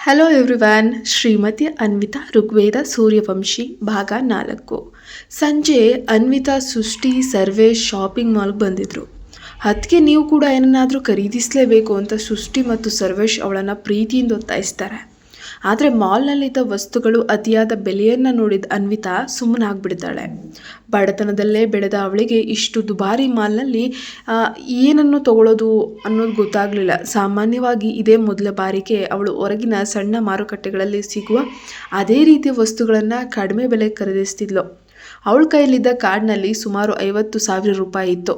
Hello everyone. Shrimati Anvita Rigveda Suryavanshi ಭಾಗ 4. ಸಂಜೆ ಅನ್ವಿತಾ, ಸೃಷ್ಟಿ, ಸರ್ವೇಶ್ ಶಾಪಿಂಗ್ ಮಾಲ್ಗೆ ಬಂದಿದ್ರು. ಅದಕ್ಕೆ ನೀವು ಕೂಡ ಏನನ್ನಾದರೂ ಖರೀದಿಸಲೇಬೇಕು ಅಂತ ಸೃಷ್ಟಿ ಮತ್ತು ಸರ್ವೇಶ್ ಅವಳನ್ನು ಪ್ರೀತಿಯಿಂದ ಒತ್ತಾಯಿಸ್ತಾರೆ. ಆದರೆ ಮಾಲ್ನಲ್ಲಿದ್ದ ವಸ್ತುಗಳು ಅತಿಯಾದ ಬೆಲೆಯನ್ನು ನೋಡಿದ ಅನ್ವಿತಾ ಸುಮ್ಮನಾಗ್ಬಿಡ್ತಾಳೆ. ಬಡತನದಲ್ಲೇ ಬೆಳೆದ ಅವಳಿಗೆ ಇಷ್ಟು ದುಬಾರಿ ಮಾಲ್ನಲ್ಲಿ ಏನನ್ನು ತಗೊಳ್ಳೋದು ಅನ್ನೋದು ಗೊತ್ತಾಗಲಿಲ್ಲ. ಸಾಮಾನ್ಯವಾಗಿ ಇದೇ ಮೊದಲ ಬಾರಿಗೆ ಅವಳು ಹೊರಗಿನ ಸಣ್ಣ ಮಾರುಕಟ್ಟೆಗಳಲ್ಲಿ ಸಿಗುವ ಅದೇ ರೀತಿಯ ವಸ್ತುಗಳನ್ನು ಕಡಿಮೆ ಬೆಲೆಗೆ ಖರೀದಿಸ್ತಿದ್ಲು. ಅವಳ ಕೈಯಲ್ಲಿದ್ದ ಕಾರ್ಡ್ನಲ್ಲಿ ಸುಮಾರು 50,000 ರೂಪಾಯಿ ಇತ್ತು.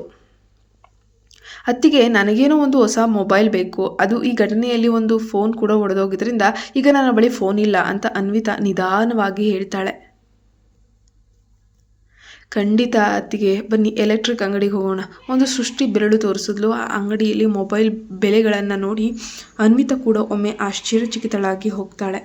ಅತ್ತಿಗೆ, ನನಗೇನೋ ಒಂದು ಹೊಸ ಮೊಬೈಲ್ ಬೇಕು, ಅದು ಈ ಘಟನೆಯಲ್ಲಿ ಒಂದು ಫೋನ್ ಕೂಡ ಒಡೆದೋಗಿದ್ರಿಂದ ಈಗ ನನ್ನ ಬಳಿ ಫೋನ್ ಇಲ್ಲ ಅಂತ ಅನ್ವಿತಾ ನಿಧಾನವಾಗಿ ಹೇಳ್ತಾಳೆ. ಖಂಡಿತ ಅತ್ತಿಗೆ, ಬನ್ನಿ ಎಲೆಕ್ಟ್ರಿಕ್ ಅಂಗಡಿಗೆ ಹೋಗೋಣ. ಒಂದು ಸೃಷ್ಟಿ ಬೆರಳು ತೋರಿಸಿದ್ಲು. ಆ ಅಂಗಡಿಯಲ್ಲಿ ಮೊಬೈಲ್ ಬೆಲೆಗಳನ್ನು ನೋಡಿ ಅನ್ವಿತಾ ಕೂಡ ಒಮ್ಮೆ ಆಶ್ಚರ್ಯಚಕಿತಳಾಗಿ ಹೋಗ್ತಾಳೆ.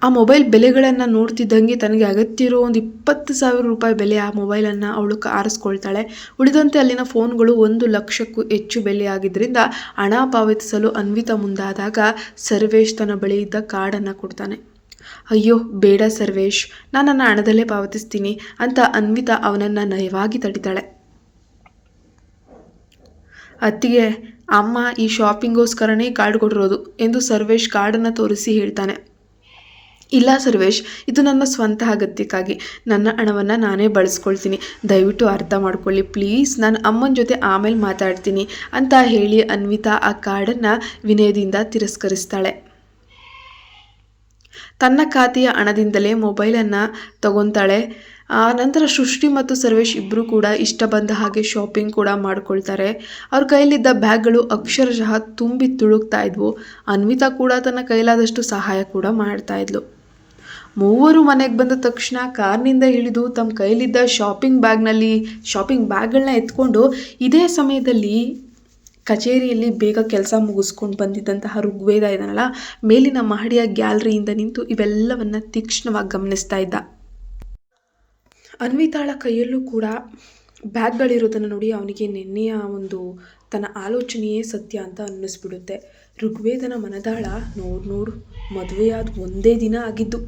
ಆ ಮೊಬೈಲ್ ಬೆಲೆಗಳನ್ನು ನೋಡ್ತಿದ್ದಂಗೆ ತನಗೆ ಅಗತ್ಯ ಇರೋ ಒಂದು 20,000 ರೂಪಾಯಿ ಬೆಲೆ ಆ ಮೊಬೈಲನ್ನು ಅವಳು ಆರಿಸ್ಕೊಳ್ತಾಳೆ. ಉಳಿದಂತೆ ಅಲ್ಲಿನ ಫೋನ್ಗಳು 1,00,000ಕ್ಕೂ ಹೆಚ್ಚು ಬೆಲೆಯಾಗಿದ್ದರಿಂದ ಹಣ ಪಾವತಿಸಲು ಅನ್ವಿತಾ ಮುಂದಾದಾಗ ಸರ್ವೇಶ್ ತನ್ನ ಬಳಿ ಇದ್ದ ಕಾರ್ಡನ್ನು ಕೊಡ್ತಾನೆ. ಅಯ್ಯೋ ಬೇಡ ಸರ್ವೇಶ್, ನಾನು ನನ್ನ ಹಣದಲ್ಲೇ ಪಾವತಿಸ್ತೀನಿ ಅಂತ ಅನ್ವಿತಾ ಅವನನ್ನು ನಯವಾಗಿ ತಡಿತಾಳೆ. ಅತ್ತಿಗೆ, ಅಮ್ಮ ಈ ಶಾಪಿಂಗೋಸ್ಕರನೇ ಕಾರ್ಡ್ ಕೊಟ್ಟಿರೋದು ಎಂದು ಸರ್ವೇಶ್ ಕಾರ್ಡನ್ನು ತೋರಿಸಿ ಹೇಳ್ತಾನೆ. ಇಲ್ಲ ಸರ್ವೇಶ್, ಇದು ನನ್ನ ಸ್ವಂತ ಅಗತ್ಯಕ್ಕಾಗಿ, ನನ್ನ ಹಣವನ್ನು ನಾನೇ ಬಳಸ್ಕೊಳ್ತೀನಿ, ದಯವಿಟ್ಟು ಅರ್ಥ ಮಾಡ್ಕೊಳ್ಳಿ ಪ್ಲೀಸ್, ನಾನು ಅಮ್ಮನ ಜೊತೆ ಆಮೇಲೆ ಮಾತಾಡ್ತೀನಿ ಅಂತ ಹೇಳಿ ಅನ್ವಿತಾ ಆ ಕಾರ್ಡನ್ನು ವಿನಯದಿಂದ ತಿರಸ್ಕರಿಸ್ತಾಳೆ. ತನ್ನ ಖಾತೆಯ ಹಣದಿಂದಲೇ ಮೊಬೈಲನ್ನು ತಗೊತಾಳೆ. ಆ ನಂತರ ಸೃಷ್ಟಿ ಮತ್ತು ಸರ್ವೇಶ್ ಇಬ್ಬರು ಕೂಡ ಇಷ್ಟ ಬಂದ ಹಾಗೆ ಶಾಪಿಂಗ್ ಕೂಡ ಮಾಡ್ಕೊಳ್ತಾರೆ. ಅವ್ರ ಕೈಯಲ್ಲಿದ್ದ ಬ್ಯಾಗ್ಗಳು ಅಕ್ಷರಶಃ ತುಂಬಿ ತುಳುಕ್ತಾ ಇದ್ವು. ಅನ್ವಿತಾ ಕೂಡ ತನ್ನ ಕೈಲಾದಷ್ಟು ಸಹಾಯ ಕೂಡ ಮಾಡ್ತಾ ಇದ್ಲು. ಮೂವರು ಮನೆಗೆ ಬಂದ ತಕ್ಷಣ ಕಾರ್ನಿಂದ ಇಳಿದು ತಮ್ಮ ಕೈಲಿದ್ದ ಶಾಪಿಂಗ್ ಬ್ಯಾಗ್ಗಳನ್ನ ಎತ್ಕೊಂಡು ಇದೇ ಸಮಯದಲ್ಲಿ ಕಚೇರಿಯಲ್ಲಿ ಬೇಗ ಕೆಲಸ ಮುಗಿಸ್ಕೊಂಡು ಬಂದಿದ್ದಂತಹ ಋಗ್ವೇದ ಇದನ್ನಲ್ಲ, ಮೇಲಿನ ಮಹಡಿಯ ಗ್ಯಾಲರಿಯಿಂದ ನಿಂತು ಇವೆಲ್ಲವನ್ನು ತೀಕ್ಷ್ಣವಾಗಿ ಗಮನಿಸ್ತಾ ಇದ್ದ. ಅನ್ವಿತಾಳ ಕೈಯಲ್ಲೂ ಕೂಡ ಬ್ಯಾಗ್ಗಳಿರೋದನ್ನು ನೋಡಿ ಅವನಿಗೆ ನಿನ್ನೆಯ ಒಂದು ತನ್ನ ಆಲೋಚನೆಯೇ ಸತ್ಯ ಅಂತ ಅನ್ನಿಸ್ಬಿಡುತ್ತೆ. ಋಗ್ವೇದನ ಮನದಾಳ ನೋಡು ಮದುವೆಯಾದ ಒಂದೇ ದಿನ ಆಗಿದ್ದು,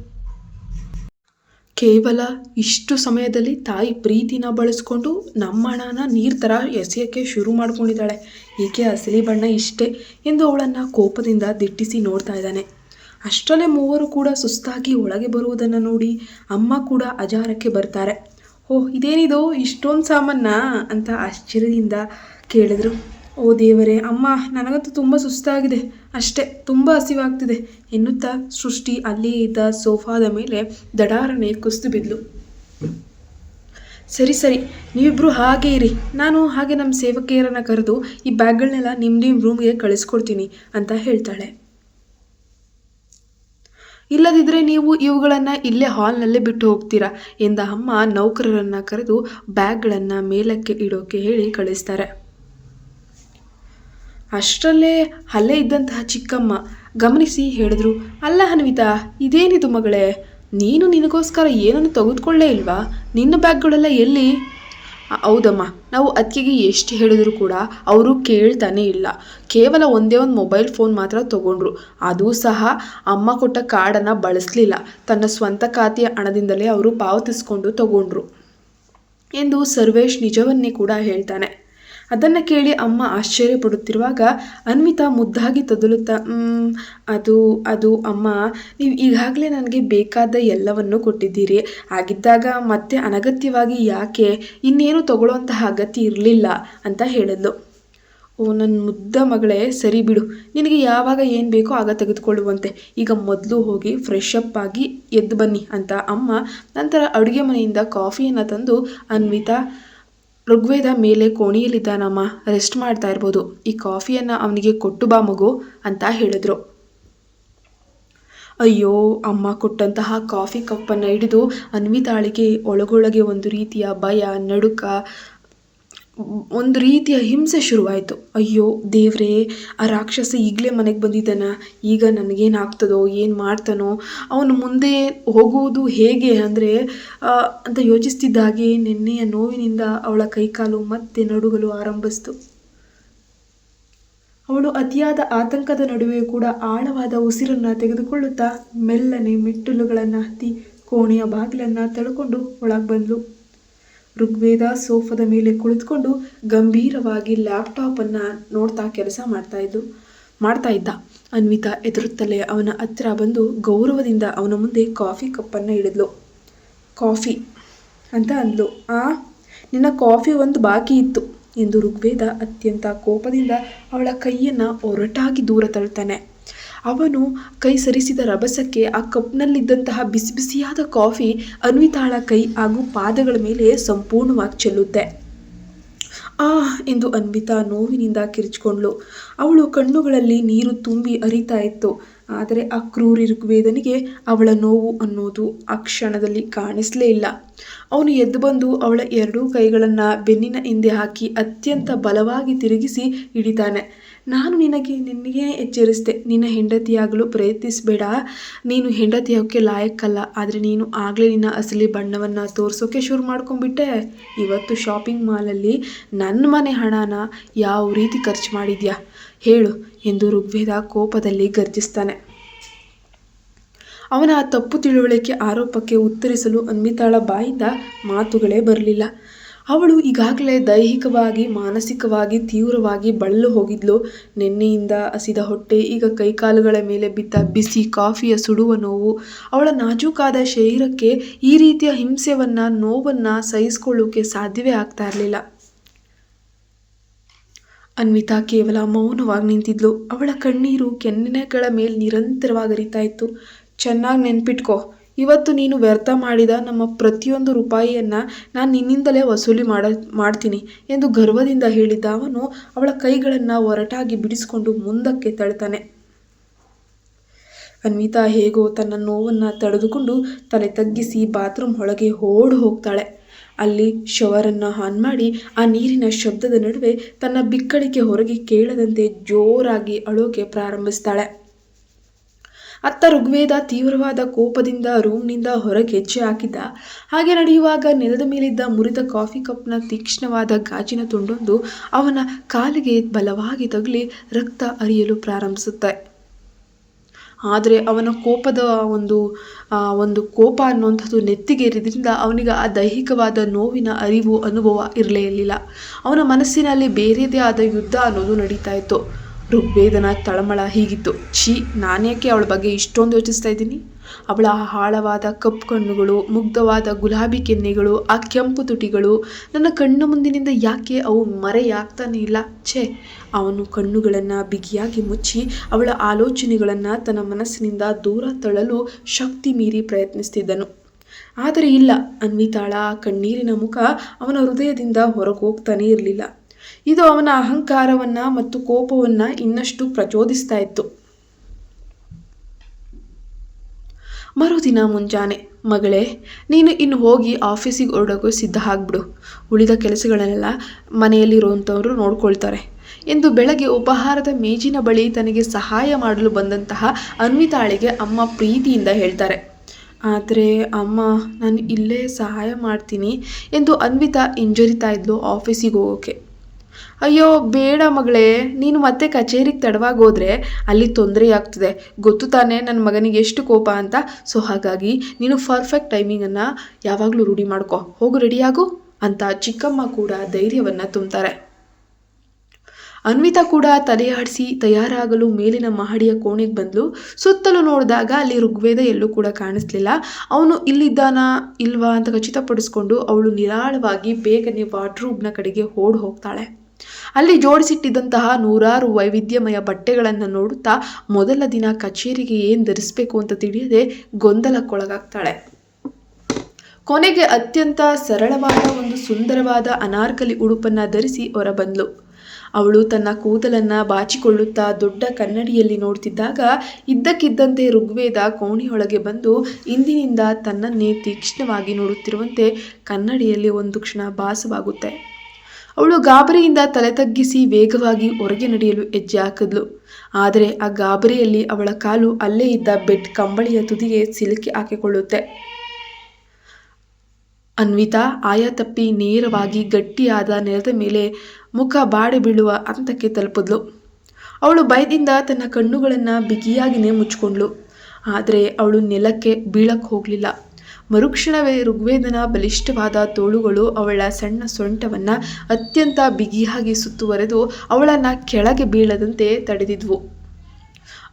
ಕೇವಲ ಇಷ್ಟು ಸಮಯದಲ್ಲಿ ತಾಯಿ ಪ್ರೀತಿನ ಬಳಸ್ಕೊಂಡು ನಮ್ಮ ಹಣನ ನೀರು ಥರ ಎಸೆಯೋಕ್ಕೆ ಶುರು ಮಾಡ್ಕೊಂಡಿದ್ದಾಳೆ. ಏಕೆ ಅಸಲಿ ಬಣ್ಣ ಇಷ್ಟೇ ಎಂದು ಅವಳನ್ನು ಕೋಪದಿಂದ ದಿಟ್ಟಿಸಿ ನೋಡ್ತಾ ಇದ್ದಾನೆ. ಅಷ್ಟರಲ್ಲೇ ಮೂವರು ಕೂಡ ಸುಸ್ತಾಗಿ ಒಳಗೆ ಬರುವುದನ್ನು ನೋಡಿ ಅಮ್ಮ ಕೂಡ ಅಜಾರಕ್ಕೆ ಬರ್ತಾರೆ. ಓಹ್, ಇದೇನಿದು ಇಷ್ಟೊಂದು ಸಾಮಾನ ಅಂತ ಆಶ್ಚರ್ಯದಿಂದ ಕೇಳಿದ್ರು. ಓ ದೇವರೇ, ಅಮ್ಮ ನನಗಂತೂ ತುಂಬ ಸುಸ್ತಾಗಿದೆ, ಅಷ್ಟೇ, ತುಂಬ ಹಸಿವಾಗ್ತಿದೆ ಎನ್ನುತ್ತಾ ಸೃಷ್ಟಿ ಅಲ್ಲೇ ಇದ್ದ ಸೋಫಾದ ಮೇಲೆ ದಡಾರನೆ ಕುಸಿದು ಬಿದ್ಲು. ಸರಿ, ನೀವಿಬ್ಬರು ಹಾಗೇ ಇರಿ, ನಾನು ಹಾಗೆ ನಮ್ಮ ಸೇವಕಿಯರನ್ನು ಕರೆದು ಈ ಬ್ಯಾಗ್ಗಳನ್ನೆಲ್ಲ ನಿಮ್ಮ ರೂಮ್ಗೆ ಕಳಿಸ್ಕೊಡ್ತೀನಿ ಅಂತ ಹೇಳ್ತಾಳೆ. ಇಲ್ಲದಿದ್ದರೆ ನೀವು ಇವುಗಳನ್ನು ಇಲ್ಲೇ ಹಾಲ್ನಲ್ಲೇ ಬಿಟ್ಟು ಹೋಗ್ತೀರಾ ಎಂದ ಅಮ್ಮ ನೌಕರರನ್ನು ಕರೆದು ಬ್ಯಾಗ್ಗಳನ್ನು ಮೇಲಕ್ಕೆ ಇಡೋಕೆ ಹೇಳಿ ಕಳಿಸ್ತಾರೆ. ಅಷ್ಟರಲ್ಲೇ ಅಲ್ಲೇ ಇದ್ದಂತಹ ಚಿಕ್ಕಮ್ಮ ಗಮನಿಸಿ ಹೇಳಿದ್ರು, ಅಲ್ಲ ಅನ್ವಿತಾ, ಇದೇನಿದು ಮಗಳೇ, ನೀನು ನಿನಗೋಸ್ಕರ ಏನನ್ನು ತೆಗೆದುಕೊಳ್ಳೇ ಇಲ್ವಾ? ನಿನ್ನ ಬ್ಯಾಗ್ಗಳೆಲ್ಲ ಎಲ್ಲಿ? ಹೌದಮ್ಮ, ನಾವು ಅತ್ತಿಗೆಗೆ ಎಷ್ಟು ಹೇಳಿದ್ರು ಕೂಡ ಅವರು ಕೇಳ್ತಾನೆ ಇಲ್ಲ. ಕೇವಲ ಒಂದೇ ಒಂದು ಮೊಬೈಲ್ ಫೋನ್ ಮಾತ್ರ ತೊಗೊಂಡ್ರು, ಅದೂ ಸಹ ಅಮ್ಮ ಕೊಟ್ಟ ಕಾರ್ಡನ್ನು ಬಳಸಲಿಲ್ಲ, ತನ್ನ ಸ್ವಂತ ಖಾತೆಯ ಹಣದಿಂದಲೇ ಅವರು ಪಾವತಿಸ್ಕೊಂಡು ತಗೊಂಡ್ರು ಎಂದು ಸರ್ವೇಶ್ ನಿಜವನ್ನೇ ಕೂಡ ಹೇಳ್ತಾನೆ. ಅದನ್ನು ಕೇಳಿ ಅಮ್ಮ ಆಶ್ಚರ್ಯ ಪಡುತ್ತಿರುವಾಗ ಅನ್ವಿತಾ ಮುದ್ದಾಗಿ ತೊದಲುತ್ತಾ, ಅದು ಅಮ್ಮ, ನೀವು ಈಗಾಗಲೇ ನನಗೆ ಬೇಕಾದ ಎಲ್ಲವನ್ನೂ ಕೊಟ್ಟಿದ್ದೀರಿ, ಆಗಿದ್ದಾಗ ಮತ್ತೆ ಅನಗತ್ಯವಾಗಿ ಯಾಕೆ, ಇನ್ನೇನು ತಗೊಳ್ಳುವಂತಹ ಅಗತ್ಯ ಇರಲಿಲ್ಲ ಅಂತ ಹೇಳಿದ್ಲು. ಓ ನನ್ನ ಮುದ್ದ ಮಗಳೇ, ಸರಿ ಬಿಡು, ನಿನಗೆ ಯಾವಾಗ ಏನು ಬೇಕೋ ಆಗ ತೆಗೆದುಕೊಳ್ಳುವಂತೆ, ಈಗ ಮೊದಲು ಹೋಗಿ ಫ್ರೆಶ್ ಅಪ್ ಆಗಿ ಎದ್ದು ಬನ್ನಿ ಅಂತ ಅಮ್ಮ ನಂತರ ಅಡುಗೆ ಮನೆಯಿಂದ ಕಾಫಿಯನ್ನು ತಂದು ಅನ್ವಿತಾ, ಋಗ್ವೇದ ಮೇಲೆ ಕೋಣೆಯಲ್ಲಿದ್ದಾನಮ್ಮ, ರೆಸ್ಟ್ ಮಾಡ್ತಾ ಇರ್ಬೋದು, ಈ ಕಾಫಿಯನ್ನು ಅವನಿಗೆ ಕೊಟ್ಟು ಬಾ ಮಗು ಅಂತ ಹೇಳಿದ್ರು. ಅಯ್ಯೋ, ಅಮ್ಮ ಕೊಟ್ಟಂತಹ ಕಾಫಿ ಕಪ್ಪನ್ನು ಹಿಡಿದು ಅನ್ವಿತಾಳಿಗೆ ಒಳಗೊಳಗೆ ಒಂದು ರೀತಿಯ ಭಯ, ನಡುಕ, ಒಂದು ರೀತಿಯ ಹಿಂಸೆ ಶುರುವಾಯಿತು. ಅಯ್ಯೋ ದೇವ್ರೇ, ಆ ರಾಕ್ಷಸ ಈಗಲೇ ಮನೆಗೆ ಬಂದಿದ್ದಾನ, ಈಗ ನನಗೇನಾಗ್ತದೋ, ಏನು ಮಾಡ್ತಾನೋ, ಅವನು ಮುಂದೆ ಹೋಗುವುದು ಹೇಗೆ ಅಂದರೆ ಅಂತ ಯೋಚಿಸ್ತಿದ್ದಾಗೆ ನಿನ್ನೆಯ ನೋವಿನಿಂದ ಅವಳ ಕೈಕಾಲು ಮತ್ತೆ ನಡುಗಲು ಆರಂಭಿಸ್ತು. ಅವಳು ಅತಿಯಾದ ಆತಂಕದ ನಡುವೆಯೂ ಕೂಡ ಆಳವಾದ ಉಸಿರನ್ನು ತೆಗೆದುಕೊಳ್ಳುತ್ತಾ ಮೆಲ್ಲನೆ ಮೆಟ್ಟಿಲುಗಳನ್ನು ಹತ್ತಿ ಕೋಣೆಯ ಬಾಗಿಲನ್ನು ತಳ್ಕೊಂಡು ಒಳಗೆ ಬಂದಳು. ಋಗ್ವೇದ ಸೋಫಾದ ಮೇಲೆ ಕುಳಿತುಕೊಂಡು ಗಂಭೀರವಾಗಿ ಲ್ಯಾಪ್ಟಾಪನ್ನು ನೋಡ್ತಾ ಕೆಲಸ ಮಾಡ್ತಾ ಇದ್ದ. ಅನ್ವಿತಾ ಎದುರುತ್ತಲೇ ಅವನ ಹತ್ತಿರ ಬಂದು ಗೌರವದಿಂದ ಅವನ ಮುಂದೆ ಕಾಫಿ ಕಪ್ಪನ್ನು ಹಿಡಿದ್ಲು. ಕಾಫಿ ಅಂತ ಅಂದ್ಲು. ನಿನ್ನ ಕಾಫಿ ಒಂದು ಬಾಕಿ ಇತ್ತು ಎಂದು ಋಗ್ವೇದ ಅತ್ಯಂತ ಕೋಪದಿಂದ ಅವಳ ಕೈಯನ್ನು ಒರಟಾಗಿ ದೂರ ತಳ್ತಾನೆ. ಅವನು ಕೈ ಸರಿಸಿದ ರಭಸಕ್ಕೆ ಆ ಕಪ್ನಲ್ಲಿದ್ದಂತಹ ಬಿಸಿ ಬಿಸಿಯಾದ ಕಾಫಿ ಅನ್ವಿತಾಳ ಕೈ ಹಾಗೂ ಪಾದಗಳ ಮೇಲೆ ಸಂಪೂರ್ಣವಾಗಿ ಚೆಲ್ಲುತ್ತೆ. ಎಂದು ಅನ್ವಿತಾ ನೋವಿನಿಂದ ಕಿರಿಚಿಕೊಂಡ್ಳು. ಅವಳು ಕಣ್ಣುಗಳಲ್ಲಿ ನೀರು ತುಂಬಿ ಹರಿತಾ ಇತ್ತು. ಆದರೆ ಆ ಕ್ರೂರಿ ಋಗ್ವೇದನಿಗೆ ಅವಳ ನೋವು ಅನ್ನೋದು ಆ ಕ್ಷಣದಲ್ಲಿ ಕಾಣಿಸಲೇ ಇಲ್ಲ. ಅವನು ಎದ್ದು ಬಂದು ಅವಳ ಎರಡೂ ಕೈಗಳನ್ನು ಬೆನ್ನಿನ ಹಿಂದೆ ಹಾಕಿ ಅತ್ಯಂತ ಬಲವಾಗಿ ತಿರುಗಿಸಿ ಹಿಡಿತಾನೆ. ನಾನು ನಿನಗೆ ಎಚ್ಚರಿಸಿದೆ, ನಿನ್ನ ಹೆಂಡತಿಯಾಗಲು ಪ್ರಯತ್ನಿಸಬೇಡ. ನೀನು ಹೆಂಡತಿಯಾಗೋಕ್ಕೆ ಲಾಯಕ್ಕಲ್ಲ. ಆದರೆ ನೀನು ಆಗಲೇ ನಿನ್ನ ಅಸಲಿ ಬಣ್ಣವನ್ನು ತೋರಿಸೋಕೆ ಶುರು ಮಾಡ್ಕೊಂಡ್ಬಿಟ್ಟೆ. ಇವತ್ತು ಶಾಪಿಂಗ್ ಮಾಲಲ್ಲಿ ನನ್ನ ಮನೆ ಹಣನ ಯಾವ ರೀತಿ ಖರ್ಚು ಮಾಡಿದ್ಯಾ ಹೇಳು ಎಂದು ಋಗ್ವೇದ ಕೋಪದಲ್ಲಿ ಗರ್ಜಿಸ್ತಾನೆ. ಅವನ ಆ ತಪ್ಪು ತಿಳುವಳಿಕೆ ಆರೋಪಕ್ಕೆ ಉತ್ತರಿಸಲು ಅನ್ವಿತಾಳ ಬಾಯಿಂದ ಮಾತುಗಳೇ ಬರಲಿಲ್ಲ. ಅವಳು ಈಗಾಗಲೇ ದೈಹಿಕವಾಗಿ ಮಾನಸಿಕವಾಗಿ ತೀವ್ರವಾಗಿ ಬಳಲು ಹೋಗಿದ್ಲು. ನೆನ್ನೆಯಿಂದ ಹಸಿದ ಹೊಟ್ಟೆ, ಈಗ ಕೈಕಾಲುಗಳ ಮೇಲೆ ಬಿದ್ದ ಬಿಸಿ ಕಾಫಿಯ ಸುಡುವ ನೋವು, ಅವಳ ನಾಜೂಕಾದ ಶರೀರಕ್ಕೆ ಈ ರೀತಿಯ ನೋವನ್ನು ಸಹಿಸಿಕೊಳ್ಳೋಕೆ ಸಾಧ್ಯವೇ ಆಗ್ತಾ ಇರಲಿಲ್ಲ. ಅನ್ವಿತಾ ಕೇವಲ ಮೌನವಾಗಿ ನಿಂತಿದ್ಲು. ಅವಳ ಕಣ್ಣೀರು ಕೆನ್ನೆಗಳ ಮೇಲೆ ನಿರಂತರವಾಗಿ ಹರಿತಾ ಇತ್ತು. ಚೆನ್ನಾಗಿ ನೆನ್ಪಿಟ್ಕೋ, ಇವತ್ತು ನೀನು ವ್ಯರ್ಥ ಮಾಡಿದ ನಮ್ಮ ಪ್ರತಿಯೊಂದು ರೂಪಾಯಿಯನ್ನು ನಾನು ನಿನ್ನಿಂದಲೇ ವಸೂಲಿ ಮಾಡ್ತೀನಿ ಎಂದು ಗರ್ವದಿಂದ ಹೇಳಿದ್ದ ಅವನು ಅವಳ ಕೈಗಳನ್ನು ಒರಟಾಗಿ ಬಿಡಿಸಿಕೊಂಡು ಮುಂದಕ್ಕೆ ತಳ್ತಾನೆ. ಅನ್ವಿತಾ ಹೇಗೋ ತನ್ನ ನೋವನ್ನು ತಡೆದುಕೊಂಡು ತಲೆ ತಗ್ಗಿಸಿ ಬಾತ್ರೂಮ್ ಒಳಗೆ ಓಡಿ ಹೋಗ್ತಾಳೆ. ಅಲ್ಲಿ ಶವರನ್ನು ಆನ್ ಮಾಡಿ ಆ ನೀರಿನ ಶಬ್ದದ ನಡುವೆ ತನ್ನ ಬಿಕ್ಕಳಿಕೆ ಹೊರಗೆ ಕೇಳದಂತೆ ಜೋರಾಗಿ ಅಳೋಕೆ ಪ್ರಾರಂಭಿಸ್ತಾಳೆ. ಅತ್ತ ಋಗ್ವೇದ ತೀವ್ರವಾದ ಕೋಪದಿಂದ ರೂಮ್ನಿಂದ ಹೊರಗೆ ಹೆಜ್ಜೆ ಹಾಕಿದ್ದ. ಹಾಗೆ ನಡೆಯುವಾಗ ನೆಲದ ಮೇಲಿದ್ದ ಮುರಿದ ಕಾಫಿ ಕಪ್ನ ತೀಕ್ಷ್ಣವಾದ ಗಾಜಿನ ತುಂಡೊಂದು ಅವನ ಕಾಲಿಗೆ ಬಲವಾಗಿ ತಗುಲಿ ರಕ್ತ ಹರಿಯಲು ಪ್ರಾರಂಭಿಸುತ್ತೆ. ಆದರೆ ಅವನ ಕೋಪದ ಒಂದು ಕೋಪ ಅನ್ನುವಂಥದ್ದು ನೆತ್ತಿಗೇರಿದ್ರಿಂದ ಅವನಿಗೆ ಆ ದೈಹಿಕವಾದ ನೋವಿನ ಅನುಭವ ಇರಲೇ ಇರಲಿಲ್ಲ. ಅವನ ಮನಸ್ಸಿನಲ್ಲಿ ಬೇರೆದೇ ಆದ ಯುದ್ಧ ಅನ್ನೋದು ನಡೀತಾ ಇತ್ತು. ಋಗ್ವೇದನ ತಳಮಳ ಹೀಗಿತ್ತು. ನಾನೇಕೆ ಅವಳ ಬಗ್ಗೆ ಇಷ್ಟೊಂದು ಯೋಚಿಸ್ತಾ ಇದ್ದೀನಿ? ಅವಳ ಆಳವಾದ ಕಪ್ಪು ಕಣ್ಣುಗಳು, ಮುಗ್ಧವಾದ ಗುಲಾಬಿ ಕೆನ್ನೆಗಳು, ಆ ಕೆಂಪು ತುಟಿಗಳು ನನ್ನ ಕಣ್ಣು ಮುಂದಿನಿಂದ ಯಾಕೆ ಅವು ಮರೆಯಾಗ್ತಾನೆ ಇಲ್ಲ? ಅವನು ಕಣ್ಣುಗಳನ್ನು ಬಿಗಿಯಾಗಿ ಮುಚ್ಚಿ ಅವಳ ಆಲೋಚನೆಗಳನ್ನು ತನ್ನ ಮನಸ್ಸಿನಿಂದ ದೂರ ತಳ್ಳಲು ಶಕ್ತಿ ಮೀರಿ ಪ್ರಯತ್ನಿಸ್ತಿದ್ದನು. ಆದರೆ ಇಲ್ಲ, ಅನ್ವಿತಾಳ ಕಣ್ಣೀರಿನ ಮುಖ ಅವನ ಹೃದಯದಿಂದ ಹೊರಗೆ ಹೋಗ್ತಾನೆ ಇರಲಿಲ್ಲ. ಇದು ಅವನ ಅಹಂಕಾರವನ್ನು ಮತ್ತು ಕೋಪವನ್ನು ಇನ್ನಷ್ಟು ಪ್ರಚೋದಿಸ್ತಾ ಇತ್ತು. ಮರುದಿನ ಮುಂಜಾನೆ, ಮಗಳೇ, ನೀನು ಇನ್ನು ಹೋಗಿ ಆಫೀಸಿಗೆ ಹೊರಡೋಕೆ ಸಿದ್ಧ ಆಗ್ಬಿಡು. ಉಳಿದ ಕೆಲಸಗಳನ್ನೆಲ್ಲ ಮನೆಯಲ್ಲಿರುವಂಥವರು ನೋಡ್ಕೊಳ್ತಾರೆ ಎಂದು ಬೆಳಗ್ಗೆ ಉಪಹಾರದ ಮೇಜಿನ ಬಳಿ ತನಗೆ ಸಹಾಯ ಮಾಡಲು ಬಂದಂತಹ ಅನ್ವಿತಾಳಿಗೆ ಅಮ್ಮ ಪ್ರೀತಿಯಿಂದ ಹೇಳ್ತಾರೆ. ಆದರೆ ಅಮ್ಮ, ನಾನು ಇಲ್ಲೇ ಸಹಾಯ ಮಾಡ್ತೀನಿ ಎಂದು ಅನ್ವಿತಾ ಹಿಂಜರಿತಾ ಇದ್ಲು ಆಫೀಸಿಗೆ ಹೋಗೋಕೆ. ಅಯ್ಯೋ ಬೇಡ ಮಗಳೇ, ನೀನು ಮತ್ತೆ ಕಚೇರಿಗೆ ತಡವಾಗಿ ಹೋದರೆ ಅಲ್ಲಿ ತೊಂದರೆ ಆಗ್ತದೆ. ಗೊತ್ತು ತಾನೇ ನನ್ನ ಮಗನಿಗೆ ಎಷ್ಟು ಕೋಪ ಅಂತ. ಸೊ ಹಾಗಾಗಿ ನೀನು ಪರ್ಫೆಕ್ಟ್ ಟೈಮಿಂಗನ್ನು ಯಾವಾಗಲೂ ರೂಢಿ ಮಾಡ್ಕೊ. ಹೋಗು, ರೆಡಿಯಾಗು ಅಂತ ಚಿಕ್ಕಮ್ಮ ಕೂಡ ಧೈರ್ಯವನ್ನು ತುಂಬ್ತಾರೆ. ಅನ್ವಿತಾ ಕೂಡ ತಲೆಯಾಡಿಸಿ ತಯಾರಾಗಲು ಮೇಲಿನ ಮಹಡಿಯ ಕೋಣೆಗೆ ಬಂದಳು. ಸುತ್ತಲೂ ನೋಡಿದಾಗ ಅಲ್ಲಿ ಋಗ್ವೇದ ಎಲ್ಲೂ ಕೂಡ ಕಾಣಿಸ್ಲಿಲ್ಲ. ಅವನು ಇಲ್ಲಿದ್ದಾನಾ ಇಲ್ವಾ ಅಂತ ಖಚಿತಪಡಿಸ್ಕೊಂಡು ಅವಳು ನಿರಾಳವಾಗಿ ಬೇಗನೆ ವಾರ್ಡ್ರೂಬ್ನ ಕಡೆಗೆ ಹೋಗ್ತಾಳೆ. ಅಲ್ಲಿ ಜೋಡಿಸಿಟ್ಟಿದ್ದಂತಹ ನೂರಾರು ವೈವಿಧ್ಯಮಯ ಬಟ್ಟೆಗಳನ್ನು ನೋಡುತ್ತಾ ಮೊದಲ ದಿನ ಕಚೇರಿಗೆ ಏನು ಧರಿಸಬೇಕು ಅಂತ ತಿಳಿಯದೆ ಗೊಂದಲಕ್ಕೊಳಗಾಗ್ತಾಳೆ. ಕೊನೆಗೆ ಅತ್ಯಂತ ಸರಳವಾದ ಒಂದು ಸುಂದರವಾದ ಅನಾರ್ಕಲಿ ಉಡುಪನ್ನು ಧರಿಸಿ ಹೊರಬಂದ್ಲು. ಅವಳು ತನ್ನ ಕೂದಲನ್ನು ಬಾಚಿಕೊಳ್ಳುತ್ತಾ ದೊಡ್ಡ ಕನ್ನಡಿಯಲ್ಲಿ ನೋಡ್ತಿದ್ದಾಗ ಇದ್ದಕ್ಕಿದ್ದಂತೆ ಋಗ್ವೇದ ಕೋಣೆಯೊಳಗೆ ಬಂದು ಇಂದಿನಿಂದ ತನ್ನನ್ನೇ ತೀಕ್ಷ್ಣವಾಗಿ ನೋಡುತ್ತಿರುವಂತೆ ಕನ್ನಡಿಯಲ್ಲಿ ಒಂದು ಕ್ಷಣ ಭಾಸವಾಗುತ್ತೆ. ಅವಳು ಗಾಬರಿಯಿಂದ ತಲೆ ತಗ್ಗಿಸಿ ವೇಗವಾಗಿ ಹೊರಗೆ ನಡೆಯಲು ಹೆಜ್ಜೆ ಹಾಕಿದ್ಲು. ಆದರೆ ಆ ಗಾಬರಿಯಲ್ಲಿ ಅವಳ ಕಾಲು ಅಲ್ಲೇ ಇದ್ದ ಬೆಡ್ ಕಂಬಳಿಯ ತುದಿಗೆ ಸಿಲುಕಿ ಹಾಕಿಕೊಳ್ಳುತ್ತೆ. ಅನ್ವಿತಾ ಆಯ ತಪ್ಪಿ ನೇರವಾಗಿ ಗಟ್ಟಿಯಾದ ನೆಲದ ಮೇಲೆ ಮುಖ ಬಾಡಿ ಬೀಳುವ ಹಂತಕ್ಕೆ ತಲುಪಿದ್ಲು. ಅವಳು ಭಯದಿಂದ ತನ್ನ ಕಣ್ಣುಗಳನ್ನು ಬಿಗಿಯಾಗಿಯೇ ಮುಚ್ಕೊಂಡ್ಳು. ಆದರೆ ಅವಳು ನೆಲಕ್ಕೆ ಬೀಳಕ್ಕೆ ಹೋಗಲಿಲ್ಲ. ಮರುಕ್ಷಣವೇ ಋಗ್ವೇದನ ಬಲಿಷ್ಠವಾದ ತೋಳುಗಳು ಅವಳ ಸಣ್ಣ ಸೊಂಟವನ್ನು ಅತ್ಯಂತ ಬಿಗಿಯಾಗಿ ಸುತ್ತುವರೆದು ಅವಳನ್ನು ಕೆಳಗೆ ಬೀಳದಂತೆ ತಡೆದಿದ್ವು.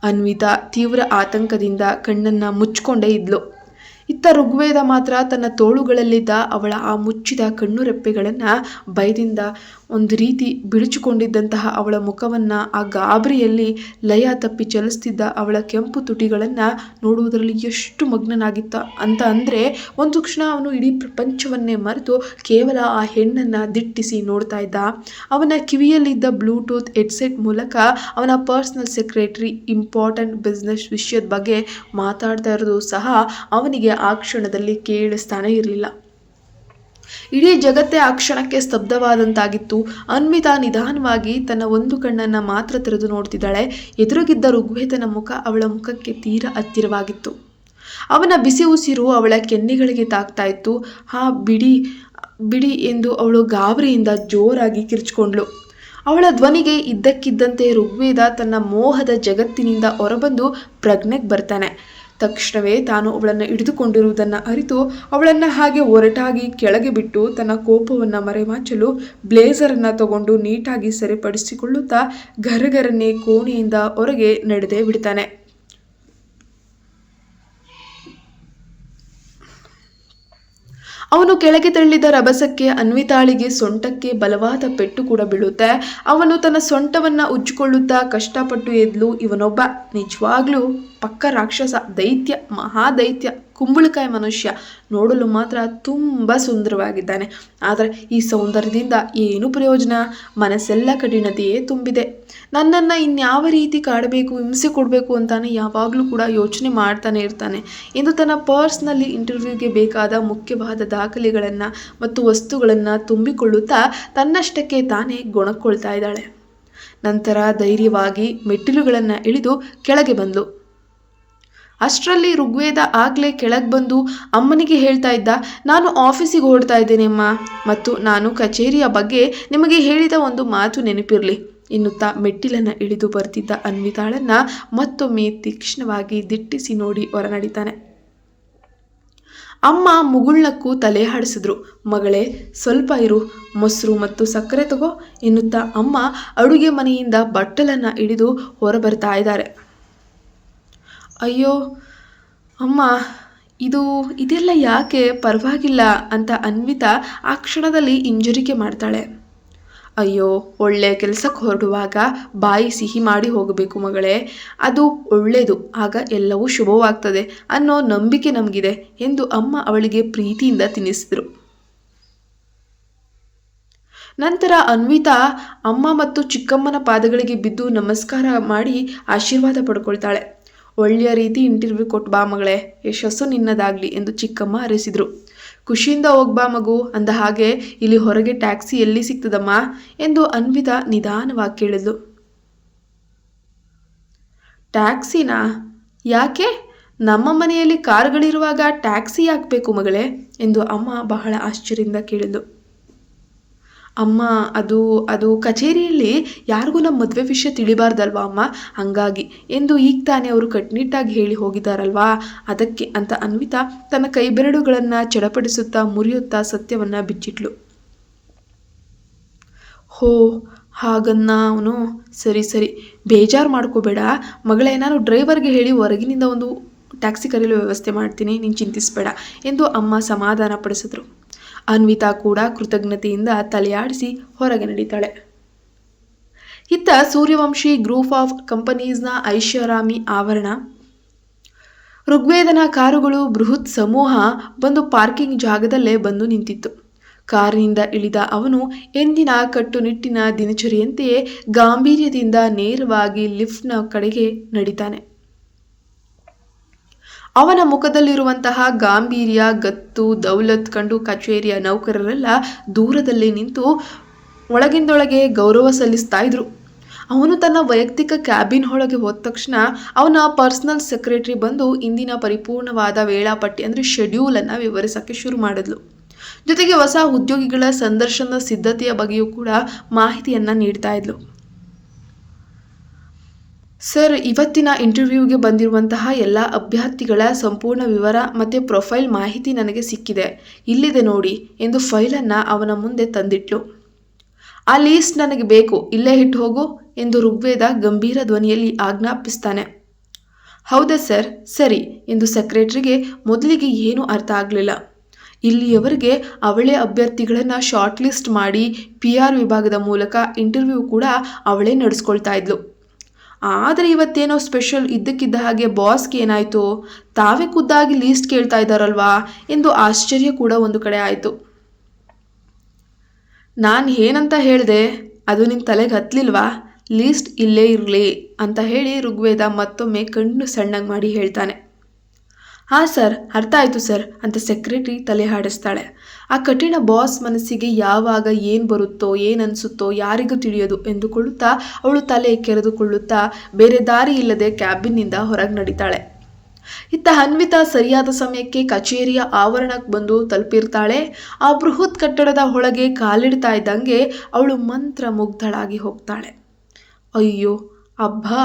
ಅನ್ವಿತಾ ತೀವ್ರ ಆತಂಕದಿಂದ ಕಣ್ಣನ್ನು ಮುಚ್ಕೊಂಡೇ ಇದ್ಲು. ಇತ್ತ ಋಗ್ವೇದ ಮಾತ್ರ ತನ್ನ ತೋಳುಗಳಲ್ಲಿದ್ದ ಅವಳ ಆ ಮುಚ್ಚಿದ ಕಣ್ಣು ರೆಪ್ಪೆಗಳನ್ನು ಭಯದಿಂದ ಒಂದು ರೀತಿ ಬಿಳುಚಿಕೊಂಡಿದ್ದಂತಹ ಅವಳ ಮುಖವನ್ನು, ಆ ಗಾಬರಿಯಲ್ಲಿ ಲಯ ತಪ್ಪಿ ಚಲಿಸ್ತಿದ್ದ ಅವಳ ಕೆಂಪು ತುಟಿಗಳನ್ನು ನೋಡುವುದರಲ್ಲಿ ಎಷ್ಟು ಮಗ್ನನಾಗಿತ್ತ ಅಂದರೆ ಒಂದು ಕ್ಷಣ ಅವನು ಇಡೀ ಪ್ರಪಂಚವನ್ನೇ ಮರೆತು ಕೇವಲ ಆ ಹೆಣ್ಣನ್ನು ದಿಟ್ಟಿಸಿ ನೋಡ್ತಾ ಇದ್ದ. ಅವನ ಕಿವಿಯಲ್ಲಿದ್ದ ಬ್ಲೂಟೂತ್ ಹೆಡ್ಸೆಟ್ ಮೂಲಕ ಅವನ ಪರ್ಸನಲ್ ಸೆಕ್ರೆಟರಿ ಇಂಪಾರ್ಟೆಂಟ್ ಬಿಸ್ನೆಸ್ ವಿಷಯದ ಬಗ್ಗೆ ಮಾತಾಡ್ತಾ ಇರೋದು ಸಹ ಅವನಿಗೆ ಆ ಕ್ಷಣದಲ್ಲಿ ಕೇಳಿಸ್ತಾನೆ ಇರಲಿಲ್ಲ. ಇಡೀ ಜಗತ್ತೇ ಆ ಕ್ಷಣಕ್ಕೆ ಸ್ತಬ್ಧವಾದಂತಾಗಿತ್ತು. ಅನ್ವಿತಾ ನಿಧಾನವಾಗಿ ತನ್ನ ಒಂದು ಕಣ್ಣನ್ನು ಮಾತ್ರ ತೆರೆದು ನೋಡ್ತಿದ್ದಾಳೆ. ಎದುರುಗಿದ್ದ ಋಗ್ವೇದನ ಮುಖ ಅವಳ ಮುಖಕ್ಕೆ ತೀರಾ ಹತ್ತಿರವಾಗಿತ್ತು. ಅವನ ಬಿಸಿ ಉಸಿರು ಅವಳ ಕೆನ್ನೆಗಳಿಗೆ ತಾಕ್ತಾ ಇತ್ತು. ಬಿಡಿ ಬಿಡಿ ಎಂದು ಅವಳು ಗಾಬರಿಯಿಂದ ಜೋರಾಗಿ ಕಿರ್ಚಿಕೊಂಡ್ಳು. ಅವಳ ಧ್ವನಿಗೆ ಇದ್ದಕ್ಕಿದ್ದಂತೆ ಋಗ್ವೇದ ತನ್ನ ಮೋಹದ ಜಗತ್ತಿನಿಂದ ಹೊರಬಂದು ಪ್ರಜ್ಞೆಗೆ ಬರ್ತಾನೆ. ತಕ್ಷಣವೇ ತಾನು ಅವಳನ್ನು ಹಿಡಿದುಕೊಂಡಿರುವುದನ್ನು ಅರಿತು ಅವಳನ್ನು ಹಾಗೆ ಒರಟಾಗಿ ಕೆಳಗೆ ಬಿಟ್ಟು ತನ್ನ ಕೋಪವನ್ನು ಮರೆಮಾಚಲು ಬ್ಲೇಸರನ್ನು ತಗೊಂಡು ನೀಟಾಗಿ ಸರಿಪಡಿಸಿಕೊಳ್ಳುತ್ತಾ ಗರಗರನ್ನೇ ಕೋಣೆಯಿಂದ ಹೊರಗೆ ನಡೆದೇ ಬಿಡ್ತಾನೆ. ಅವನು ಕೆಳಗೆ ತಳ್ಳಿದ ರಭಸಕ್ಕೆ ಅನ್ವಿತಾಳಿಗೆ ಸೊಂಟಕ್ಕೆ ಬಲವಾದ ಪೆಟ್ಟು ಕೂಡ ಬೀಳುತ್ತೆ. ಅವನು ತನ್ನ ಸೊಂಟವನ್ನು ಉಜ್ಜಿಕೊಳ್ಳುತ್ತಾ ಕಷ್ಟಪಟ್ಟು ಎದ್ಲು. ಇವನೊಬ್ಬ ನಿಜವಾಗ್ಲೂ ಪಕ್ಕ ರಾಕ್ಷಸ, ದೈತ್ಯ, ಮಹಾದೈತ್ಯ, ಕುಂಬಳಕಾಯಿ ಮನುಷ್ಯ. ನೋಡಲು ಮಾತ್ರ ತುಂಬ ಸುಂದರವಾಗಿದ್ದಾನೆ. ಆದರೆ ಈ ಸೌಂದರ್ಯದಿಂದ ಏನು ಪ್ರಯೋಜನ? ಮನಸ್ಸೆಲ್ಲ ಕಠಿಣತೆಯೇ ತುಂಬಿದೆ. ನನ್ನನ್ನು ಇನ್ಯಾವ ರೀತಿ ಕಾಡಬೇಕು, ಹಿಂಸೆ ಕೊಡಬೇಕು ಅಂತಾನೆ ಯಾವಾಗಲೂ ಕೂಡ ಯೋಚನೆ ಮಾಡ್ತಾನೆ ಇರ್ತಾನೆ ಎಂದು ತನ್ನ ಪರ್ಸ್ನಲ್ಲಿ ಇಂಟರ್ವ್ಯೂಗೆ ಬೇಕಾದ ಮುಖ್ಯವಾದ ದಾಖಲೆಗಳನ್ನು ಮತ್ತು ವಸ್ತುಗಳನ್ನು ತುಂಬಿಕೊಳ್ಳುತ್ತಾ ತನ್ನಷ್ಟಕ್ಕೆ ತಾನೇ ಗೊಣಕೊಳ್ತಾ ಇದ್ದಾಳೆ. ನಂತರ ಧೈರ್ಯವಾಗಿ ಮೆಟ್ಟಿಲುಗಳನ್ನು ಇಳಿದು ಕೆಳಗೆ ಬಂದಳು. ಅಷ್ಟರಲ್ಲಿ ಋಗ್ವೇದ ಆಗಲೇ ಕೆಳಗೆ ಬಂದು ಅಮ್ಮನಿಗೆ ಹೇಳ್ತಾ ಇದ್ದ, ನಾನು ಆಫೀಸಿಗೆ ಹೊರಡ್ತಾ ಇದ್ದೇನೆಮ್ಮ, ಮತ್ತು ನಾನು ಕಚೇರಿಯ ಬಗ್ಗೆ ನಿಮಗೆ ಹೇಳಿದ ಒಂದು ಮಾತು ನೆನಪಿರಲಿ ಎನ್ನುತ್ತಾ ಮೆಟ್ಟಿಲನ್ನು ಇಳಿದು ಬರ್ತಿದ್ದ ಅನ್ವಿತಾಳನ್ನು ಮತ್ತೊಮ್ಮೆ ತೀಕ್ಷ್ಣವಾಗಿ ದಿಟ್ಟಿಸಿ ನೋಡಿ ಹೊರನಡಿತಾನೆ. ಅಮ್ಮ ಮುಗುಳ್ನಕ್ಕೂ ತಲೆ ಹಾಡಿಸಿದ್ರು. ಮಗಳೇ, ಸ್ವಲ್ಪ ಇರು, ಮೊಸರು ಮತ್ತು ಸಕ್ಕರೆ ತಗೋ ಎನ್ನುತ್ತಾ ಅಮ್ಮ ಅಡುಗೆ ಮನೆಯಿಂದ ಬಟ್ಟಲನ್ನು ಹಿಡಿದು ಹೊರಬರ್ತಾ ಇದ್ದಾರೆ. ಅಯ್ಯೋ ಅಮ್ಮ, ಇದೆಲ್ಲ ಯಾಕೆ? ಪರವಾಗಿಲ್ಲ ಅಂತ ಅನ್ವಿತಾ ಆ ಕ್ಷಣದಲ್ಲಿ ಹಿಂಜರಿಕೆ ಮಾಡ್ತಾಳೆ. ಅಯ್ಯೋ, ಒಳ್ಳೆ ಕೆಲಸಕ್ಕೆ ಹೊರಡುವಾಗ ಬಾಯಿ ಸಿಹಿ ಮಾಡಿ ಹೋಗಬೇಕು ಮಗಳೇ, ಅದು ಒಳ್ಳೆಯದು, ಆಗ ಎಲ್ಲವೂ ಶುಭವಾಗ್ತದೆ ಅನ್ನೋ ನಂಬಿಕೆ ನಮಗಿದೆ ಎಂದು ಅಮ್ಮ ಅವಳಿಗೆ ಪ್ರೀತಿಯಿಂದ ತಿನ್ನಿಸಿದ್ರು. ನಂತರ ಅನ್ವಿತಾ ಅಮ್ಮ ಮತ್ತು ಚಿಕ್ಕಮ್ಮನ ಪಾದಗಳಿಗೆ ಬಿದ್ದು ನಮಸ್ಕಾರ ಮಾಡಿ ಆಶೀರ್ವಾದ ಪಡ್ಕೊಳ್ತಾಳೆ. ಒಳ್ಳೆಯ ರೀತಿ ಇಂಟರ್ವ್ಯೂ ಕೊಟ್ಟು ಬಾ ಮಗಳೇ, ಯಶಸ್ಸು ನಿನ್ನದಾಗಲಿ ಎಂದು ಚಿಕ್ಕಮ್ಮ ಹರಿಸಿದ್ರು. ಖುಷಿಯಿಂದ ಹೋಗ್ಬಾ ಮಗು ಅಂದ ಹಾಗೆ ಇಲ್ಲಿ ಹೊರಗೆ ಟ್ಯಾಕ್ಸಿ ಎಲ್ಲಿ ಸಿಗ್ತದಮ್ಮ ಎಂದು ಅನ್ವಿತಾ ನಿಧಾನವಾಗಿ ಕೇಳಿದ್ಲು. ಟ್ಯಾಕ್ಸಿನಾ? ಯಾಕೆ? ನಮ್ಮ ಮನೆಯಲ್ಲಿ ಕಾರುಗಳಿರುವಾಗ ಟ್ಯಾಕ್ಸಿ ಯಾಕೆ ಬೇಕು ಮಗಳೇ ಎಂದು ಅಮ್ಮ ಬಹಳ ಆಶ್ಚರ್ಯದಿಂದ ಕೇಳಿದ್ಲು. ಅಮ್ಮ, ಅದು ಕಚೇರಿಯಲ್ಲಿ ಯಾರಿಗೂ ನಮ್ಮ ಮದುವೆ ವಿಷಯ ತಿಳಿಬಾರ್ದಲ್ವಾ ಅಮ್ಮ, ಹಂಗಾಗಿ ಎಂದು ಈಗ ತಾನೇ ಅವರು ಕಟ್ನಿಟ್ಟಾಗಿ ಹೇಳಿ ಹೋಗಿದ್ದಾರಲ್ವಾ, ಅದಕ್ಕೆ ಅಂತ ಅನ್ವಿತಾ ತನ್ನ ಕೈ ಬೆರಳುಗಳನ್ನು ಚಡಪಡಿಸುತ್ತಾ ಮುರಿಯುತ್ತಾ ಸತ್ಯವನ್ನು ಬಿಚ್ಚಿಟ್ಲು. ಹೋ, ಹಾಗನ್ನ ಅವನು, ಸರಿ ಬೇಜಾರು ಮಾಡ್ಕೋಬೇಡ ಮಗಳೇ, ನಾನು ಡ್ರೈವರ್ಗೆ ಹೇಳಿ ಹೊರಗಿನಿಂದ ಒಂದು ಟ್ಯಾಕ್ಸಿ ಕರೆಯಲು ವ್ಯವಸ್ಥೆ ಮಾಡ್ತೀನಿ, ನೀನು ಚಿಂತಿಸಬೇಡ ಎಂದು ಅಮ್ಮ ಸಮಾಧಾನ ಪಡಿಸಿದ್ರು. ಅನ್ವಿತಾ ಕೂಡ ಕೃತಜ್ಞತೆಯಿಂದ ತಲೆಯಾಡಿಸಿ ಹೊರಗೆ ನಡೀತಾಳೆ. ಇತ್ತ ಸೂರ್ಯವಂಶಿ ಗ್ರೂಪ್ ಆಫ್ ಕಂಪನೀಸ್ನ ಐಷಾರಾಮಿ ಆವರಣ. ಋಗ್ವೇದನ ಕಾರುಗಳು ಬೃಹತ್ ಸಮೂಹ ಬಂದು ಪಾರ್ಕಿಂಗ್ ಜಾಗದಲ್ಲೇ ಬಂದು ನಿಂತಿತ್ತು. ಕಾರಿನಿಂದ ಇಳಿದ ಅವನು ಎಂದಿನ ಕಟ್ಟುನಿಟ್ಟಿನ ದಿನಚರಿಯಂತೆಯೇ ಗಾಂಭೀರ್ಯದಿಂದ ನೇರವಾಗಿ ಲಿಫ್ಟ್ನ ಕಡೆಗೆ ನಡೀತಾನೆ. ಅವನ ಮುಖದಲ್ಲಿರುವಂತಹ ಗಾಂಭೀರ್ಯ, ಗತ್ತು, ದೌಲತ್ ಕಂಡು ಕಚೇರಿಯ ನೌಕರರೆಲ್ಲ ದೂರದಲ್ಲೇ ನಿಂತು ಒಳಗಿಂದೊಳಗೆ ಗೌರವ ಸಲ್ಲಿಸ್ತಾ ಇದ್ರು. ಅವನು ತನ್ನ ವೈಯಕ್ತಿಕ ಕ್ಯಾಬಿನ್ ಒಳಗೆ ಹೋದ ತಕ್ಷಣ ಅವನ ಪರ್ಸನಲ್ ಸೆಕ್ರೆಟರಿ ಬಂದು ಇಂದಿನ ಪರಿಪೂರ್ಣವಾದ ವೇಳಾಪಟ್ಟಿ ಅಂದರೆ ಶೆಡ್ಯೂಲನ್ನು ವಿವರಿಸೋಕ್ಕೆ ಶುರು ಮಾಡಿದ್ಲು. ಜೊತೆಗೆ ಹೊಸ ಉದ್ಯೋಗಿಗಳ ಸಂದರ್ಶನದ ಸಿದ್ಧತೆಯ ಬಗ್ಗೆಯೂ ಕೂಡ ಮಾಹಿತಿಯನ್ನು ನೀಡ್ತಾ ಇದ್ಲು. ಸರ್, ಇವತ್ತಿನ ಇಂಟರ್ವ್ಯೂಗೆ ಬಂದಿರುವಂತಹ ಎಲ್ಲ ಅಭ್ಯರ್ಥಿಗಳ ಸಂಪೂರ್ಣ ವಿವರ ಮತ್ತು ಪ್ರೊಫೈಲ್ ಮಾಹಿತಿ ನನಗೆ ಸಿಕ್ಕಿದೆ. ಇಲ್ಲಿದೆ ನೋಡಿ ಎಂದು ಫೈಲನ್ನು ಅವನ ಮುಂದೆ ತಂದಿಟ್ಲು. ಆ ಲೀಸ್ಟ್ ನನಗೆ ಬೇಕು, ಇಲ್ಲೇ ಇಟ್ಟು ಹೋಗು ಎಂದು ಋಗ್ವೇದ ಗಂಭೀರ ಧ್ವನಿಯಲ್ಲಿ ಆಜ್ಞಾಪಿಸ್ತಾನೆ. ಹೌದಾ ಸರ್, ಸರಿ ಎಂದು ಸೆಕ್ರೆಟರಿಗೆ ಮೊದಲಿಗೆ ಏನೂ ಅರ್ಥ ಆಗಲಿಲ್ಲ. ಇಲ್ಲಿಯವರೆಗೆ ಅವಳೇ ಅಭ್ಯರ್ಥಿಗಳನ್ನು ಶಾರ್ಟ್ ಲಿಸ್ಟ್ ಮಾಡಿ PR ವಿಭಾಗದ ಮೂಲಕ ಇಂಟರ್ವ್ಯೂ ಕೂಡ ಅವಳೇ ನಡೆಸ್ಕೊಳ್ತಾ ಇದ್ಲು. ಆದರೆ ಇವತ್ತೇನೋ ಸ್ಪೆಷಲ್ ಇದ್ದಕ್ಕಿದ್ದ ಹಾಗೆ ಬಾಸ್ಗೆ ಏನಾಯಿತು, ತಾವೇ ಖುದ್ದಾಗಿ ಲೀಸ್ಟ್ ಕೇಳ್ತಾ ಇದ್ದಾರಲ್ವಾ ಎಂದು ಆಶ್ಚರ್ಯ ಕೂಡ ಒಂದು ಕಡೆ ಆಯಿತು. ನಾನು ಏನಂತ ಹೇಳಿದೆ, ಅದು ನಿಮ್ಮ ತಲೆಗೆ ಹತ್ತಲಿಲ್ವಾ? ಲೀಸ್ಟ್ ಇಲ್ಲೇ ಇರಲಿ ಅಂತ ಹೇಳಿ ಋಗ್ವೇದ ಮತ್ತೊಮ್ಮೆ ಕಣ್ಣು ಸಣ್ಣಗೆ ಮಾಡಿ ಹೇಳ್ತಾನೆ. ಹಾಂ ಸರ್, ಅರ್ಥ ಆಯಿತು ಸರ್ ಅಂತ ಸೆಕ್ರೆಟರಿ ತಲೆ ಹಾಡಿಸ್ತಾಳೆ. ಆ ಕಠಿಣ ಬಾಸ್ ಮನಸ್ಸಿಗೆ ಯಾವಾಗ ಏನು ಬರುತ್ತೋ ಏನು ಅನಿಸುತ್ತೋ ಯಾರಿಗೂ ತಿಳಿಯೋದು ಎಂದುಕೊಳ್ಳುತ್ತಾ ಅವಳು ತಲೆ ಕೆರೆದುಕೊಳ್ಳುತ್ತಾ ಬೇರೆ ದಾರಿ ಇಲ್ಲದೆ ಕ್ಯಾಬಿನ್ನಿಂದ ಹೊರಗೆ ನಡೀತಾಳೆ. ಇತ್ತ ಅನ್ವಿತಾ ಸರಿಯಾದ ಸಮಯಕ್ಕೆ ಕಚೇರಿಯ ಆವರಣಕ್ಕೆ ಬಂದು ತಲುಪಿರ್ತಾಳೆ. ಆ ಬೃಹತ್ ಕಟ್ಟಡದ ಒಳಗೆ ಕಾಲಿಡ್ತಾ ಇದ್ದಂಗೆ ಅವಳು ಮಂತ್ರ ಮುಗ್ಧಳಾಗಿ ಹೋಗ್ತಾಳೆ. ಅಯ್ಯೋ ಅಬ್ಬಾ,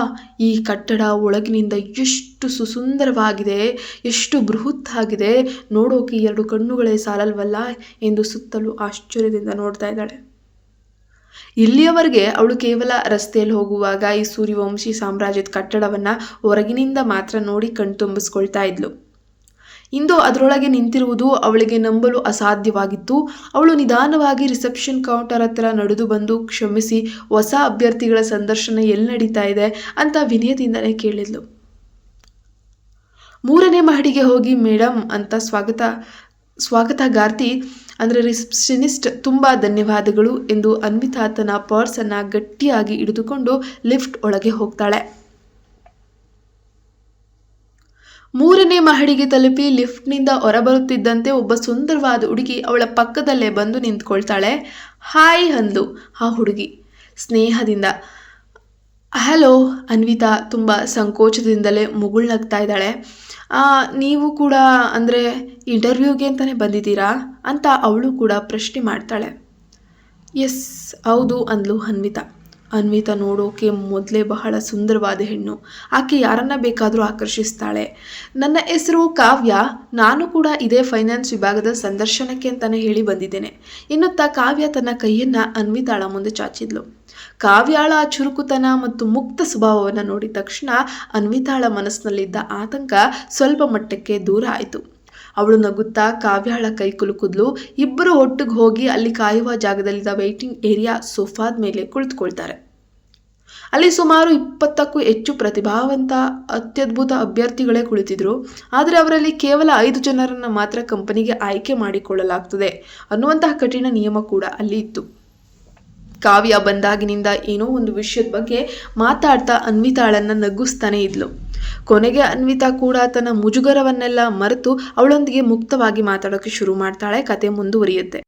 ಈ ಕಟ್ಟಡ ಒಳಗಿನಿಂದ ಎಷ್ಟು ಸುಸುಂದರವಾಗಿದೆ, ಎಷ್ಟು ಬೃಹತ್ ಆಗಿದೆ, ನೋಡೋಕೆ 2 ಕಣ್ಣುಗಳೇ ಸಾಲಲ್ವಲ್ಲ ಎಂದು ಸುತ್ತಲೂ ಆಶ್ಚರ್ಯದಿಂದ ನೋಡ್ತಾ ಇದ್ದಾಳೆ. ಇಲ್ಲಿಯವರೆಗೆ ಅವಳು ಕೇವಲ ರಸ್ತೆಯಲ್ಲಿ ಹೋಗುವಾಗ ಈ ಸೂರ್ಯವಂಶಿ ಸಾಮ್ರಾಜ್ಯದ ಕಟ್ಟಡವನ್ನು ಹೊರಗಿನಿಂದ ಮಾತ್ರ ನೋಡಿ ಕಣ್ತುಂಬಿಸ್ಕೊಳ್ತಾ ಇದ್ಲು. ಇಂದು ಅದರೊಳಗೆ ನಿಂತಿರುವುದು ಅವಳಿಗೆ ನಂಬಲು ಅಸಾಧ್ಯವಾಗಿತ್ತು. ಅವಳು ನಿಧಾನವಾಗಿ ರಿಸೆಪ್ಷನ್ ಕೌಂಟರ್ ಹತ್ರ ನಡೆದು ಬಂದು, ಕ್ಷಮಿಸಿ, ಹೊಸ ಅಭ್ಯರ್ಥಿಗಳ ಸಂದರ್ಶನ ಎಲ್ಲಿ ನಡೀತಾ ಇದೆ ಅಂತ ವಿನಯದಿಂದಲೇ ಕೇಳಿದ್ಲು. 3ನೇ ಮಹಡಿಗೆ ಹೋಗಿ ಮೇಡಮ್ ಅಂತ ಸ್ವಾಗತಗಾರ್ತಿ ಅಂದರೆ ರಿಸೆಪ್ಷನಿಸ್ಟ್ ತುಂಬ ಧನ್ಯವಾದಗಳು ಎಂದು ಅನ್ವಿತಾ ತನ್ನ ಪರ್ಸನ್ನು ಗಟ್ಟಿಯಾಗಿ ಹಿಡಿದುಕೊಂಡು ಲಿಫ್ಟ್ ಒಳಗೆ ಹೋಗ್ತಾಳೆ. 3ನೇ ಮಹಡಿಗೆ ತಲುಪಿ ಲಿಫ್ಟ್ನಿಂದ ಹೊರಬರುತ್ತಿದ್ದಂತೆ ಒಬ್ಬ ಸುಂದರವಾದ ಹುಡುಗಿ ಅವಳ ಪಕ್ಕದಲ್ಲೇ ಬಂದು ನಿಂತ್ಕೊಳ್ತಾಳೆ. ಹಾಯ್ ಅಂದ್ಲು ಆ ಹುಡುಗಿ ಸ್ನೇಹದಿಂದ. ಹಲೋ, ಅನ್ವಿತಾ ತುಂಬ ಸಂಕೋಚದಿಂದಲೇ ಮುಗುಳ್ನಗ್ತಾ ಇದ್ದಾಳೆ. ನೀವು ಕೂಡ ಅಂದರೆ ಇಂಟರ್ವ್ಯೂಗೆ ಅಂತಲೇ ಬಂದಿದ್ದೀರಾ ಅಂತ ಅವಳು ಕೂಡ ಪ್ರಶ್ನೆ ಮಾಡ್ತಾಳೆ. ಎಸ್ ಹೌದು ಅಂದ್ಲು ಅನ್ವಿತಾ. ಅನ್ವಿತಾ ನೋಡೋಕೆ ಮೊದಲೇ ಬಹಳ ಸುಂದರವಾದ ಹೆಣ್ಣು. ಆಕೆ ಯಾರನ್ನ ಬೇಕಾದರೂ ಆಕರ್ಷಿಸ್ತಾಳೆ. ನನ್ನ ಹೆಸರು ಕಾವ್ಯ, ನಾನು ಕೂಡ ಇದೇ ಫೈನಾನ್ಸ್ ವಿಭಾಗದ ಸಂದರ್ಶನಕ್ಕೆ ಅಂತಲೇ ಹೇಳಿ ಬಂದಿದ್ದೇನೆ ಎನ್ನುತ್ತಾ ಕಾವ್ಯ ತನ್ನ ಕೈಯನ್ನು ಅನ್ವಿತಾಳ ಮುಂದೆ ಚಾಚಿದ್ಲು. ಕಾವ್ಯಾಳ ಚುರುಕುತನ ಮತ್ತು ಮುಕ್ತ ಸ್ವಭಾವವನ್ನು ನೋಡಿದ ತಕ್ಷಣ ಅನ್ವಿತಾಳ ಮನಸ್ಸಿನಲ್ಲಿದ್ದ ಆತಂಕ ಸ್ವಲ್ಪ ಮಟ್ಟಕ್ಕೆ ದೂರ ಆಯಿತು. ಅವಳು ನಗುತ್ತಾ ಕಾವ್ಯಾಳ ಕೈ ಕುಲುಕಿದ್ಲು. ಇಬ್ಬರು ಒಟ್ಟಿಗೆ ಹೋಗಿ ಅಲ್ಲಿ ಕಾಯುವ ಜಾಗದಲ್ಲಿದ್ದ ವೇಟಿಂಗ್ ಏರಿಯಾ ಸೋಫಾದ ಮೇಲೆ ಕುಳಿತುಕೊಳ್ತಾರೆ. ಅಲ್ಲಿ ಸುಮಾರು 20ಕ್ಕೂ ಹೆಚ್ಚು ಪ್ರತಿಭಾವಂತ ಅತ್ಯದ್ಭುತ ಅಭ್ಯರ್ಥಿಗಳೇ ಕುಳಿತಿದ್ರು. ಆದರೆ ಅವರಲ್ಲಿ ಕೇವಲ 5 ಜನರನ್ನು ಮಾತ್ರ ಕಂಪನಿಗೆ ಆಯ್ಕೆ ಮಾಡಿಕೊಳ್ಳಲಾಗ್ತದೆ ಅನ್ನುವಂತಹ ಕಠಿಣ ನಿಯಮ ಕೂಡ ಅಲ್ಲಿ ಇತ್ತು. ಕಾವ್ಯ ಬಂದಾಗಿನಿಂದ ಏನೋ ಒಂದು ವಿಷಯದ ಬಗ್ಗೆ ಮಾತಾಡ್ತಾ ಅನ್ವಿತಾಳನ್ನು ನಗಿಸ್ತಾನೆ ಇದ್ಲು. ಕೊನೆಗೆ ಅನ್ವಿತಾ ಕೂಡ ತನ್ನ ಮುಜುಗರವನ್ನೆಲ್ಲ ಮರೆತು ಅವಳೊಂದಿಗೆ ಮುಕ್ತವಾಗಿ ಮಾತಾಡೋಕ್ಕೆ ಶುರು ಮಾಡ್ತಾಳೆ. ಕತೆ ಮುಂದುವರಿಯುತ್ತೆ.